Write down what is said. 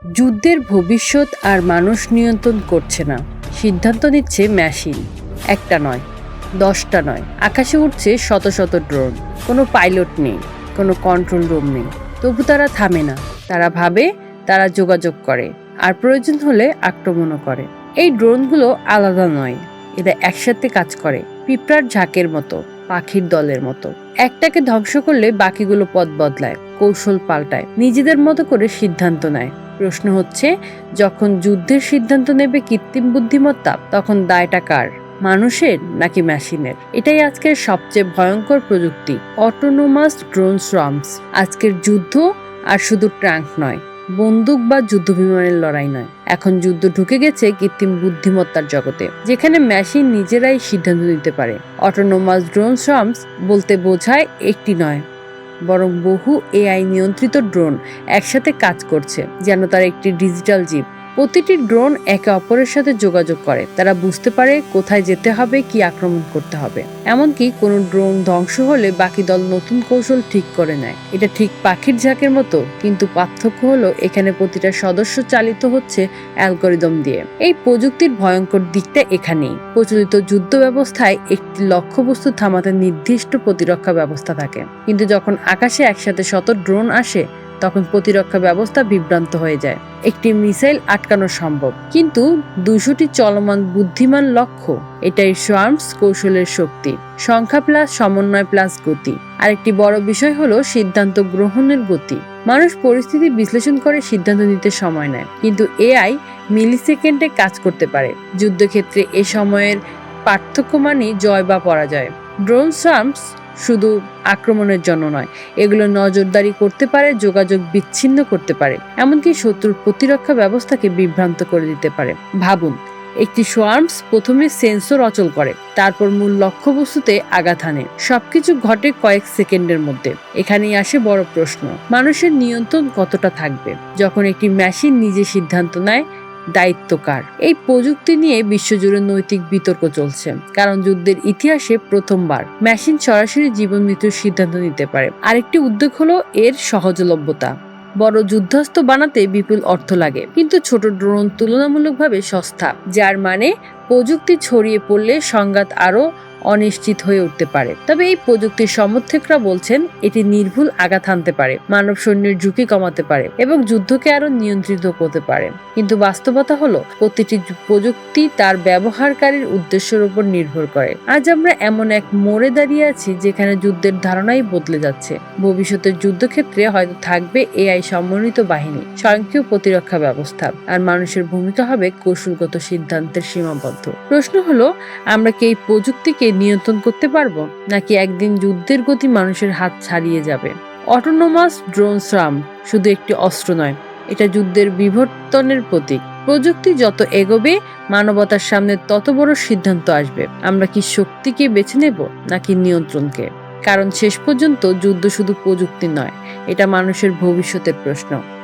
যুদ্ধের ভবিষ্যৎ আর মানুষ নিয়ন্ত্রণ করছে না, সিদ্ধান্ত নিচ্ছে মেশিন। একটা নয়, 10টা নয়, আকাশে উঠছে শত শত ড্রোন। কোনো পাইলট নেই, কোনো কন্ট্রোল রুম নেই, তবু তারা থামে না। তারা ভাবে, তারা যোগাযোগ করে, আর প্রয়োজন হলে আক্রমণও করে। এই ড্রোনগুলো আলাদা নয়, এরা একসাথে কাজ করে, পিঁপড়ার ঝাঁকের মতো, পাখির দলের মতো। একটাকে ধ্বংস করলে বাকিগুলো পথ বদলায়, কৌশল পাল্টায়, নিজেদের মতো করে সিদ্ধান্ত নেয়। প্রশ্ন হচ্ছে, যখন যুদ্ধের সিদ্ধান্ত নেবে কৃত্রিম বুদ্ধিমত্তা, তখন দায়টা কার? মানুষের নাকি মেশিনের? এটাই আজকের সবচেয়ে ভয়ঙ্কর প্রযুক্তি, অটোনোমাস ড্রোন সোয়ার্মস। আজকের যুদ্ধ আর শুধু ট্যাঙ্ক নয়, বন্দুক বা যুদ্ধ বিমানের লড়াই নয়। এখন যুদ্ধ ঢুকে গেছে কৃত্রিম বুদ্ধিমত্তার জগতে, যেখানে মেশিন নিজেরাই সিদ্ধান্ত নিতে পারে। অটোনোমাস ড্রোন সোয়ার্মস বলতে বোঝায় একটি নয়, বরং বহু এআই নিয়ন্ত্রিত ড্রোন একসাথে কাজ করছে, যেন তার একটি ডিজিটাল জীব। প্রতিটি ড্রোন একে অপরের সাথে যোগাযোগ করে। তারা বুঝতে পারে কোথায় যেতে হবে, কি আক্রমণ করতে হবে। এমনকি কোনো ড্রোন ধ্বংস হলে বাকি দল নতুন কৌশল ঠিক করে নেয়। এটা ঠিক পাখির ঝাঁকের মতো, কিন্তু পার্থক্য হলো এখানে প্রতিটা সদস্য চালিত হচ্ছে অ্যালগরিদম দিয়ে। এই প্রযুক্তির ভয়ঙ্কর দিকটা এখানেই। প্রচলিত যুদ্ধ ব্যবস্থায় একটি লক্ষ্যবস্তু থামাতে নির্দিষ্ট প্রতিরক্ষা ব্যবস্থা থাকে, কিন্তু যখন আকাশে একসাথে শত ড্রোন আসে, তখন প্রতিরক্ষা ব্যবস্থা বিভ্রান্ত হয়ে যায়। একটি মিসাইল আটকানো সম্ভব, কিন্তু 200টি চলমান বুদ্ধিমান লক্ষ্য। এটাই সোয়ার্মস কৌশলের শক্তি, সংখ্যা প্লাস সমন্বয় প্লাস গতি। আরেকটি বড় বিষয় হলো সিদ্ধান্ত গ্রহণের গতি। মানুষ পরিস্থিতি বিশ্লেষণ করে সিদ্ধান্ত নিতে সময় নেয়, কিন্তু এআই মিলিসেকেন্ডে কাজ করতে পারে। যুদ্ধক্ষেত্রে এ সময়ের পার্থক্য মানে জয় বা পরাজয়। ড্রোন সোয়ার্মস শুধু আক্রমণের জন্য নয়, এগুলো নজরদারি করতে পারে, যোগাযোগ বিচ্ছিন্ন করতে পারে, এমনকি শত্রুর প্রতিরক্ষা ব্যবস্থাকে বিভ্রান্ত করে দিতে পারে। ভাবুন, একটি সোয়ার্মস প্রথমে সেন্সর অচল করে, তারপর মূল লক্ষ্যবস্তুতে আঘাত হানে। সবকিছু ঘটে কয়েক সেকেন্ডের মধ্যে। এখানেই আসে বড় প্রশ্ন, মানুষের নিয়ন্ত্রণ কতটা থাকবে? যখন একটি মেশিন নিজে সিদ্ধান্ত নেয়, দায়িত্ব কার? এই প্রযুক্তি নিয়ে বিশ্বজুড়ে নৈতিক বিতর্ক চলছে, কারণ যুদ্ধের ইতিহাসে প্রথমবার মেশিন সরাসরি জীবন মৃত্যুর সিদ্ধান্ত নিতে পারে। আরেকটি উদ্যোগ হলো এর সহজলভ্যতা। বড় যুদ্ধাস্ত্র বানাতে বিপুল অর্থ লাগে, কিন্তু ছোট ড্রোন তুলনামূলকভাবে সস্তা, যার মানে প্রযুক্তি ছড়িয়ে পড়লে সংঘাত আরো অনিশ্চিত হয়ে উঠতে পারে। তবে এই প্রযুক্তির সমর্থকরা বলছেন এটি নির্ভুল আঘাত হানতে পারে, মানব সৈন্যের ঝুঁকি কমাতে পারে এবং যুদ্ধকে আরো নিয়ন্ত্রিত করতে পারে। কিন্তু বাস্তবতা হলো, প্রতিটি প্রযুক্তি তার ব্যবহারকারীর উদ্দেশ্যের উপর নির্ভর করে। আজ আমরা এমন এক মোড়ে দাঁড়িয়ে আছি যেখানে যুদ্ধের ধারণাই বদলে যাচ্ছে। ভবিষ্যতের যুদ্ধক্ষেত্রে হয়তো থাকবে এআই সমন্বিত বাহিনী, স্বয়ংক্রিয় প্রতিরক্ষা ব্যবস্থা, আর মানুষের ভূমিকা হবে কৌশলগত সিদ্ধান্তের সীমাবদ্ধ। প্রশ্ন হলো, আমরা কি এই প্রযুক্তিকে নিয়ন্ত্রণ করতে পারবো, নাকি একদিন যুদ্ধের গতি মানুষের হাত ছাড়িয়ে যাবে? অটোনোমাস ড্রোন সোয়ার্ম শুধু একটি অস্ত্র নয়, এটা যুদ্ধের বিবর্তনের প্রতীক। প্রযুক্তি যত এগোবে, মানবতার সামনে তত বড় সিদ্ধান্ত আসবে। আমরা কি শক্তিকে বেছে নেব নাকি নিয়ন্ত্রণকে? কারণ শেষ পর্যন্ত যুদ্ধ শুধু প্রযুক্তি নয়, এটা মানুষের ভবিষ্যতের প্রশ্ন।